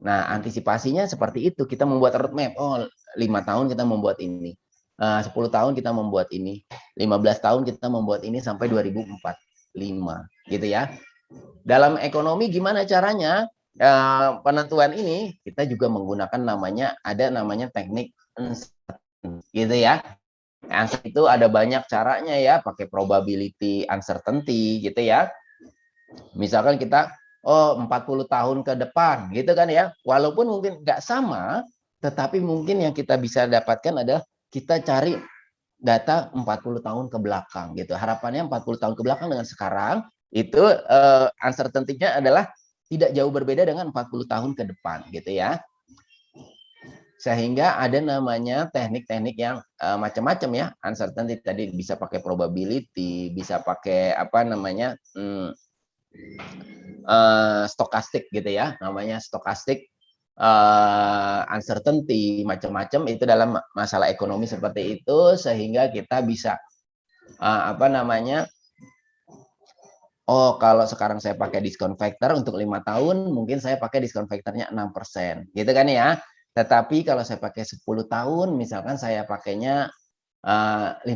Nah, antisipasinya seperti itu. Kita membuat roadmap. Oh, 5 tahun kita membuat ini, 10 tahun kita membuat ini, 15 tahun kita membuat ini sampai 2045, gitu ya. Dalam ekonomi gimana caranya penentuan ini? Kita juga menggunakan ada namanya teknik uncertainty, gitu ya. Itu ada banyak caranya ya, pakai probability uncertainty gitu ya. Misalkan kita 40 tahun ke depan gitu kan ya. Walaupun mungkin nggak sama, tetapi mungkin yang kita bisa dapatkan adalah kita cari data 40 tahun ke belakang gitu. Harapannya 40 tahun ke belakang dengan sekarang itu uncertainty-nya adalah tidak jauh berbeda dengan 40 tahun ke depan gitu ya. Sehingga ada namanya teknik-teknik yang macam-macam ya. Uncertainty tadi bisa pakai probability, bisa pakai stokastik gitu ya. Namanya stokastik uncertainty, macam-macam itu dalam masalah ekonomi seperti itu, sehingga kita bisa oh kalau sekarang saya pakai diskon factor untuk 5 tahun, mungkin saya pakai diskon factornya 6%, gitu kan ya. Tetapi kalau saya pakai 10 tahun, misalkan saya pakainya 5%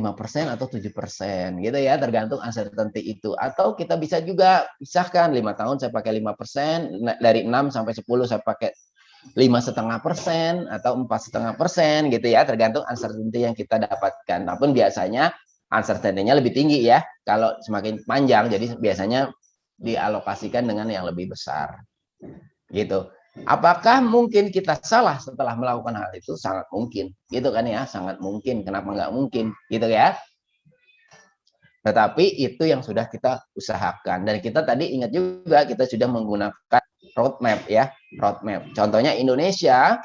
atau 7%, gitu ya, tergantung uncertainty itu. Atau kita bisa juga pisahkan, 5 tahun saya pakai 5%, dari 6 sampai 10 saya pakai 5,5% atau 4,5%, gitu ya, tergantung uncertainty yang kita dapatkan. Namun biasanya uncertainty-nya lebih tinggi ya, kalau semakin panjang, jadi biasanya dialokasikan dengan yang lebih besar, gitu. Apakah mungkin kita salah setelah melakukan hal itu? Sangat mungkin, gitu kan ya, sangat mungkin. Kenapa nggak mungkin, gitu ya? Tetapi itu yang sudah kita usahakan, dan kita tadi ingat juga kita sudah menggunakan roadmap ya, roadmap. Contohnya Indonesia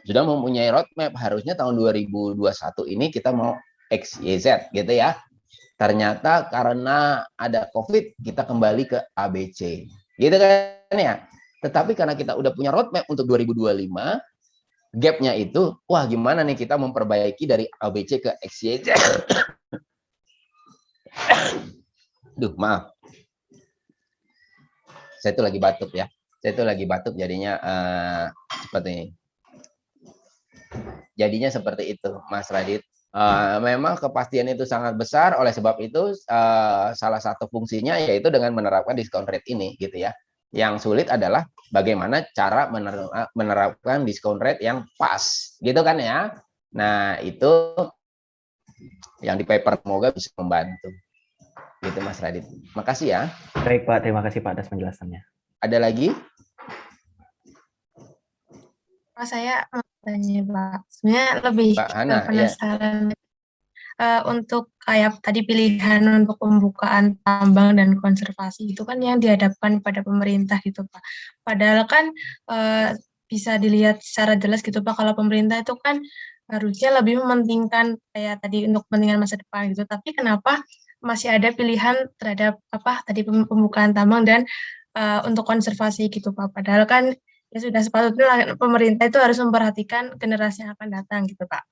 sudah mempunyai roadmap, harusnya tahun 2021 ini kita mau XYZ gitu ya. Ternyata karena ada COVID kita kembali ke ABC, gitu kan ya. Tetapi karena kita udah punya roadmap untuk 2025, gapnya itu, wah gimana nih kita memperbaiki dari ABC ke XYZ. Duh, maaf. Saya itu lagi batuk ya. Saya itu lagi batuk jadinya seperti ini. Jadinya seperti itu, Mas Radit. Memang kepastian itu sangat besar, oleh sebab itu salah satu fungsinya yaitu dengan menerapkan discount rate ini gitu ya. Yang sulit adalah bagaimana cara menerapkan discount rate yang pas, gitu kan ya. Nah, itu yang di paper semoga bisa membantu. Gitu Mas Radit. Makasih ya. Baik Pak, terima kasih Pak atas penjelasannya. Ada lagi? Pak, saya mau tanya Pak, sebenarnya lebih Mbak Hana, ya. penasaran untuk kayak tadi pilihan untuk pembukaan tambang dan konservasi itu kan yang dihadapkan pada pemerintah gitu Pak. Padahal kan bisa dilihat secara jelas gitu Pak, kalau pemerintah itu kan harusnya lebih mementingkan kayak tadi untuk kepentingan masa depan gitu. Tapi kenapa masih ada pilihan terhadap apa tadi pembukaan tambang dan untuk konservasi gitu Pak. Padahal kan ya sudah sepatutnya pemerintah itu harus memperhatikan generasi yang akan datang gitu Pak.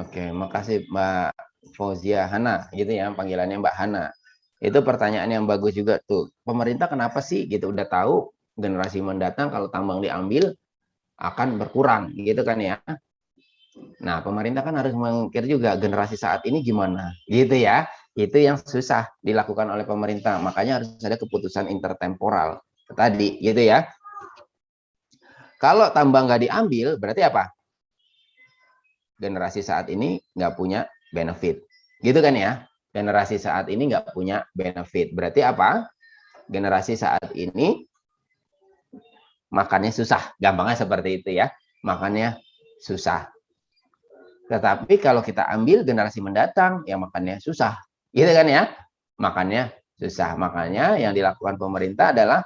Oke, makasih Mbak Fauzia Hana, gitu ya, panggilannya Mbak Hana. Itu pertanyaan yang bagus juga tuh. Pemerintah kenapa sih gitu udah tahu generasi mendatang kalau tambang diambil akan berkurang, gitu kan ya. Nah, pemerintah kan harus mengukir juga generasi saat ini gimana, gitu ya. Itu yang susah dilakukan oleh pemerintah. Makanya harus ada keputusan intertemporal tadi, gitu ya. Kalau tambang nggak diambil, berarti apa? Generasi saat ini nggak punya benefit. Gitu kan ya? Generasi saat ini nggak punya benefit. Berarti apa? Generasi saat ini makannya susah. Gampangnya seperti itu ya. Makannya susah. Tetapi kalau kita ambil generasi mendatang, ya makannya susah. Gitu kan ya? Makannya susah. Makanya yang dilakukan pemerintah adalah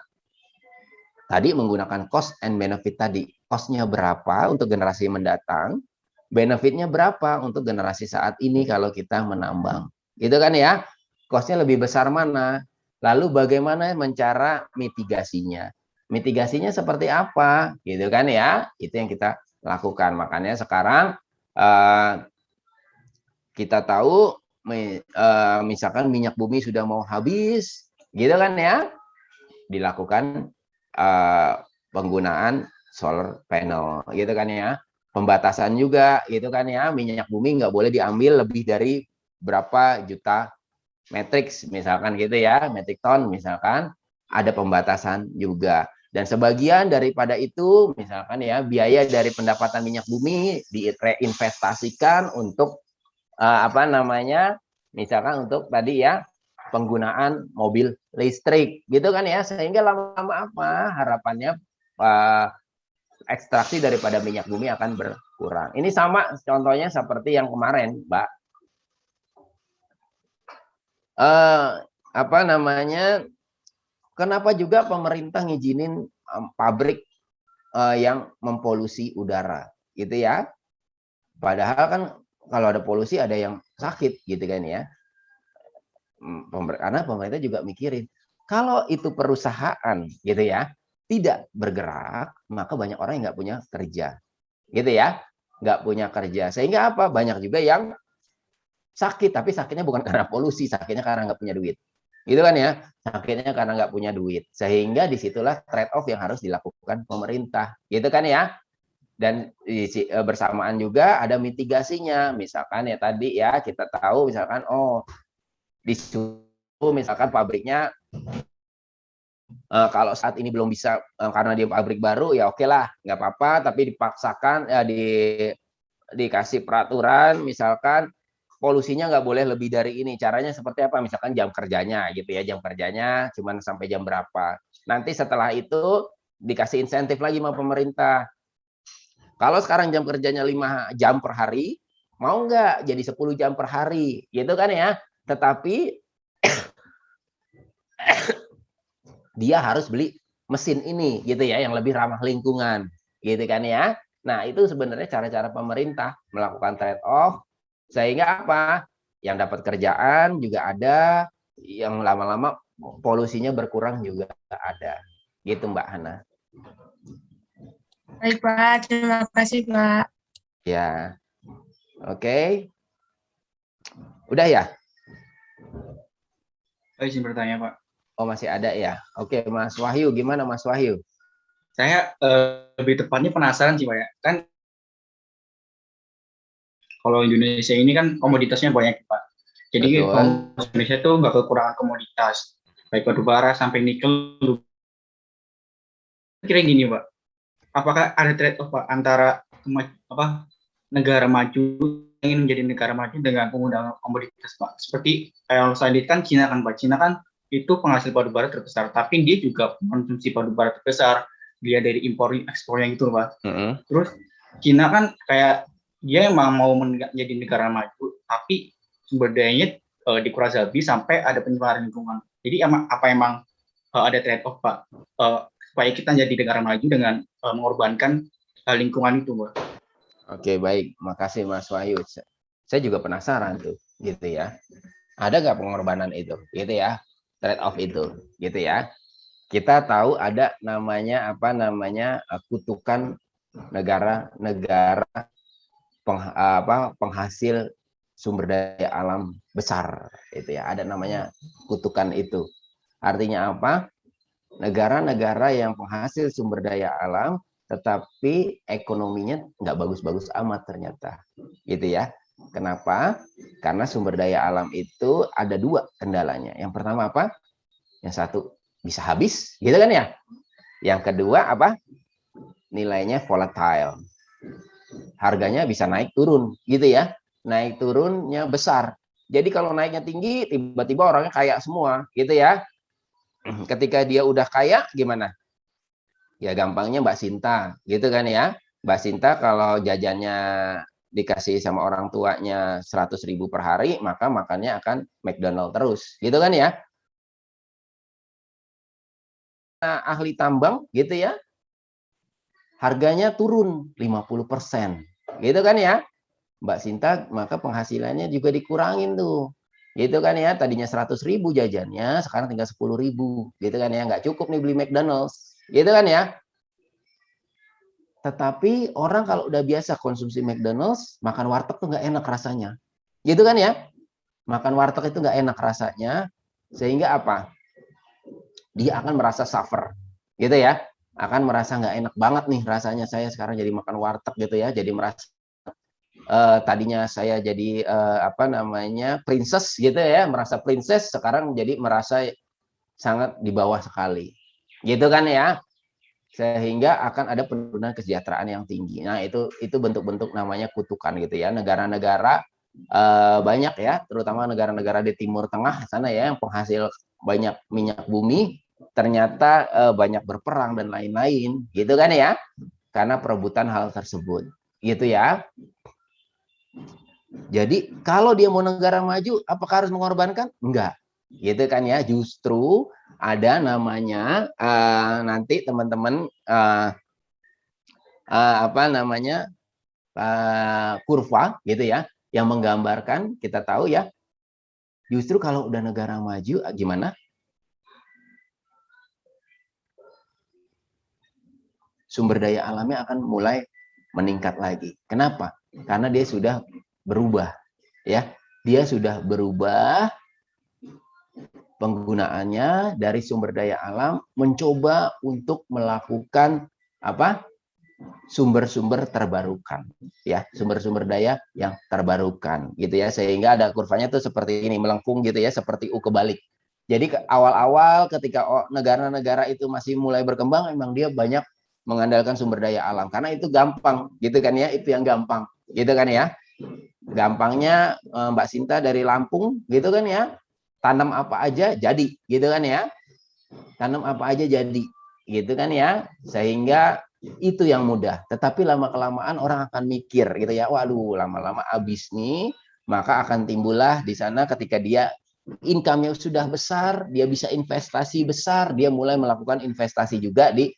tadi menggunakan cost and benefit tadi. Cost-nya berapa untuk generasi mendatang? Benefitnya berapa untuk generasi saat ini kalau kita menambang, gitu kan ya? Cost-nya lebih besar mana? Lalu bagaimana cara mitigasinya? Mitigasinya seperti apa? Gitu kan ya? Itu yang kita lakukan. Makanya sekarang kita tahu misalkan minyak bumi sudah mau habis, gitu kan ya? Dilakukan penggunaan solar panel, gitu kan ya? Pembatasan juga gitu kan ya, minyak bumi nggak boleh diambil lebih dari berapa juta metrik misalkan gitu ya, metrik ton misalkan, ada pembatasan juga. Dan sebagian daripada itu misalkan ya, biaya dari pendapatan minyak bumi direinvestasikan untuk apa namanya, misalkan untuk tadi ya penggunaan mobil listrik gitu kan ya, sehingga lama-lama apa harapannya ekstraksi daripada minyak bumi akan berkurang. Ini sama contohnya seperti yang kemarin, Mbak. Apa namanya? Kenapa juga pemerintah ngizinin pabrik yang mempolusi udara, gitu ya? Padahal kan kalau ada polusi ada yang sakit, gitu kan ya? Karena pemerintah juga mikirin kalau itu perusahaan, gitu ya, tidak bergerak, maka banyak orang yang nggak punya kerja, gitu ya, nggak punya kerja, sehingga apa? Banyak juga yang sakit, tapi sakitnya bukan karena polusi, sakitnya karena nggak punya duit, gitu kan ya, sakitnya karena nggak punya duit, sehingga disitulah trade off yang harus dilakukan pemerintah, gitu kan ya. Dan bersamaan juga ada mitigasinya, misalkan ya tadi ya kita tahu misalkan disuruh misalkan pabriknya kalau saat ini belum bisa karena dia pabrik baru ya oke lah, nggak apa-apa, tapi dipaksakan ya dikasih peraturan misalkan polusinya nggak boleh lebih dari ini. Caranya seperti apa? Misalkan jam kerjanya gitu ya, jam kerjanya cuma sampai jam berapa. Nanti setelah itu dikasih insentif lagi sama pemerintah. Kalau sekarang jam kerjanya 5 jam per hari, mau nggak jadi 10 jam per hari, gitu kan ya. Tetapi dia harus beli mesin ini gitu ya yang lebih ramah lingkungan gitu kan ya. Nah, itu sebenarnya cara-cara pemerintah melakukan trade off sehingga apa? Yang dapat kerjaan juga ada, yang lama-lama polusinya berkurang juga ada. Gitu Mbak Hana. Baik Pak, terima kasih Pak. Ya. Oke. Udah ya? Saya izin bertanya, Pak. Oh, masih ada ya. Oke, Mas Wahyu, gimana Mas Wahyu? Saya lebih tepatnya penasaran sih, Pak ya. Kan kalau Indonesia ini kan komoditasnya banyak, Pak. Jadi Indonesia itu nggak kekurangan komoditas, baik batu bara sampai nikel, kira gini Pak, apakah ada trade off Pak antara negara maju ingin menjadi negara maju dengan penggunaan komoditas Pak? Seperti kalau saya lihat kan Cina kan Pak, Cina kan itu penghasil batu bara terbesar, tapi dia juga konsumsi batu bara terbesar, dia dari impor ekspornya gitu Pak. Terus Cina kan kayak dia emang mau menjadi negara maju, tapi sumber dayanya dikuras habis sampai ada pencemaran lingkungan. Jadi emang ada trade off Pak, supaya kita jadi negara maju dengan mengorbankan lingkungan itu Pak. Oke, baik. Makasih Mas Wahyu. Saya juga penasaran tuh, gitu ya. Ada nggak pengorbanan itu, gitu ya? Trade off itu, gitu ya. Kita tahu ada namanya kutukan negara-negara penghasil sumber daya alam besar, itu ya. Ada namanya kutukan itu. Artinya apa? Negara-negara yang penghasil sumber daya alam tetapi ekonominya nggak bagus-bagus amat ternyata, gitu ya. Kenapa? Karena sumber daya alam itu ada dua kendalanya. Yang pertama apa? Yang satu bisa habis, gitu kan ya. Yang kedua apa? Nilainya volatile. Harganya bisa naik turun, gitu ya. Naik turunnya besar. Jadi kalau naiknya tinggi, tiba-tiba orangnya kaya semua, gitu ya. Ketika dia udah kaya, gimana? Ya gampangnya Mbak Sinta, gitu kan ya. Mbak Sinta kalau jajannya dikasih sama orang tuanya 100.000 per hari, maka makannya akan McDonald terus, gitu kan ya. Nah, ahli tambang, gitu ya, harganya turun 50%, gitu kan ya. Mbak Sinta, maka penghasilannya juga dikurangin tuh, gitu kan ya. Tadinya 100.000 jajannya, sekarang tinggal 10.000, gitu kan ya. Nggak cukup nih beli McDonald's, gitu kan ya. Tetapi orang kalau udah biasa konsumsi McDonald's, makan warteg tuh nggak enak rasanya. Gitu kan ya? Makan warteg itu nggak enak rasanya, sehingga apa? Dia akan merasa suffer. Gitu ya? Akan merasa nggak enak banget nih rasanya saya sekarang jadi makan warteg gitu ya. Jadi merasa tadinya saya jadi princess gitu ya, merasa princess, sekarang jadi merasa sangat di bawah sekali. Gitu kan ya? Sehingga akan ada penurunan kesejahteraan yang tinggi. Nah, itu bentuk-bentuk namanya kutukan gitu ya. Negara-negara banyak ya, terutama negara-negara di Timur Tengah sana ya yang penghasil banyak minyak bumi, ternyata banyak berperang dan lain-lain, gitu kan ya. Karena perebutan hal tersebut. Gitu ya. Jadi, kalau dia mau negara maju, apakah harus mengorbankan? Enggak. Gitu kan ya. Justru ada namanya nanti teman-teman kurva gitu ya yang menggambarkan, kita tahu ya, justru kalau udah negara maju gimana? Sumber daya alamnya akan mulai meningkat lagi. Kenapa? Karena dia sudah berubah ya. Dia sudah berubah penggunaannya dari sumber daya alam mencoba untuk melakukan sumber-sumber terbarukan ya, sumber-sumber daya yang terbarukan gitu ya, sehingga ada kurvanya tuh seperti ini melengkung gitu ya, seperti U kebalik. Jadi awal-awal ketika negara-negara itu masih mulai berkembang, memang dia banyak mengandalkan sumber daya alam karena itu gampang gitu kan ya, itu yang gampang gitu kan ya. Gampangnya Mbak Sinta dari Lampung gitu kan ya, tanam apa aja jadi gitu kan ya, tanam apa aja jadi gitu kan ya, sehingga itu yang mudah. Tetapi lama-kelamaan orang akan mikir gitu ya, waduh lama-lama habis nih, maka akan timbullah di sana ketika dia income-nya sudah besar, dia bisa investasi besar, dia mulai melakukan investasi juga di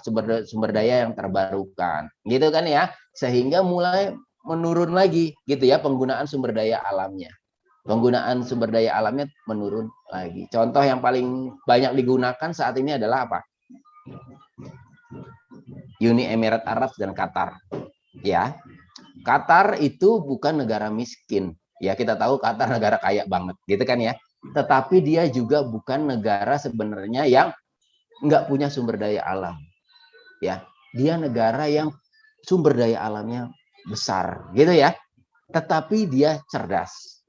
sumber daya yang terbarukan gitu kan ya, sehingga mulai menurun lagi gitu ya penggunaan sumber daya alamnya. Penggunaan sumber daya alamnya menurun lagi. Contoh yang paling banyak digunakan saat ini adalah apa? Uni Emirat Arab dan Qatar. Ya. Qatar itu bukan negara miskin. Ya, kita tahu Qatar negara kaya banget, gitu kan ya. Tetapi dia juga bukan negara sebenarnya yang nggak punya sumber daya alam. Ya, dia negara yang sumber daya alamnya besar, gitu ya. Tetapi dia cerdas.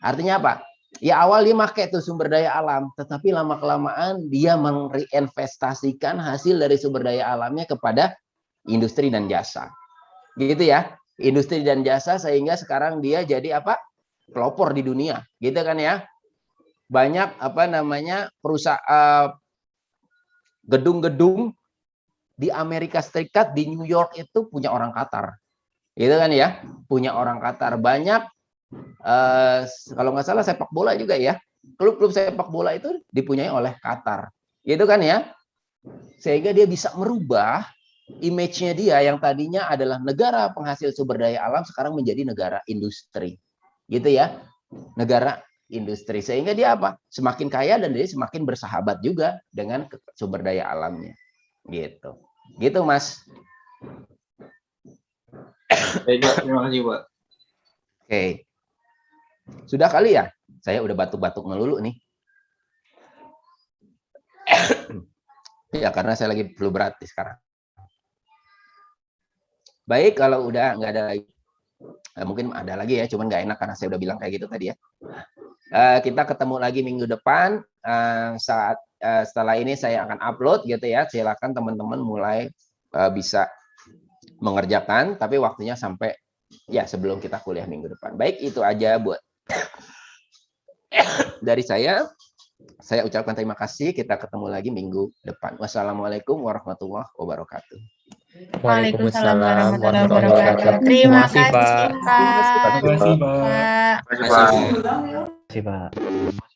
Artinya apa? Ya awal dia pakai tuh sumber daya alam, tetapi lama-kelamaan dia mereinvestasikan hasil dari sumber daya alamnya kepada industri dan jasa. Gitu ya. Industri dan jasa sehingga sekarang dia jadi apa? Pelopor di dunia. Gitu kan ya. Banyak perusahaan gedung-gedung di Amerika Serikat, di New York itu punya orang Qatar. Gitu kan ya. Punya orang Qatar banyak. Kalau nggak salah sepak bola juga ya, klub-klub sepak bola itu dipunyai oleh Qatar, gitu kan ya, sehingga dia bisa merubah image-nya dia yang tadinya adalah negara penghasil sumber daya alam sekarang menjadi negara industri, gitu ya, negara industri, sehingga dia apa, semakin kaya dan dia semakin bersahabat juga dengan sumber daya alamnya, gitu Mas. Terima kasih Pak. Oke. Sudah kali ya? Saya udah batuk-batuk melulu nih. Ya, karena saya lagi flu berat sekarang. Baik, kalau udah nggak ada lagi. Mungkin ada lagi ya, cuman nggak enak karena saya udah bilang kayak gitu tadi ya. Kita ketemu lagi minggu depan. Setelah ini saya akan upload gitu ya. Silakan teman-teman mulai bisa mengerjakan, tapi waktunya sampai ya sebelum kita kuliah minggu depan. Baik, itu aja buat dari saya ucapkan terima kasih. Kita ketemu lagi minggu depan. Wassalamualaikum warahmatullahi wabarakatuh. Waalaikumsalam warahmatullahi wabarakatuh. Terima kasih, Pak. Terima kasih Pak. Pak. Terima kasih Pak. Terima kasih, Pak.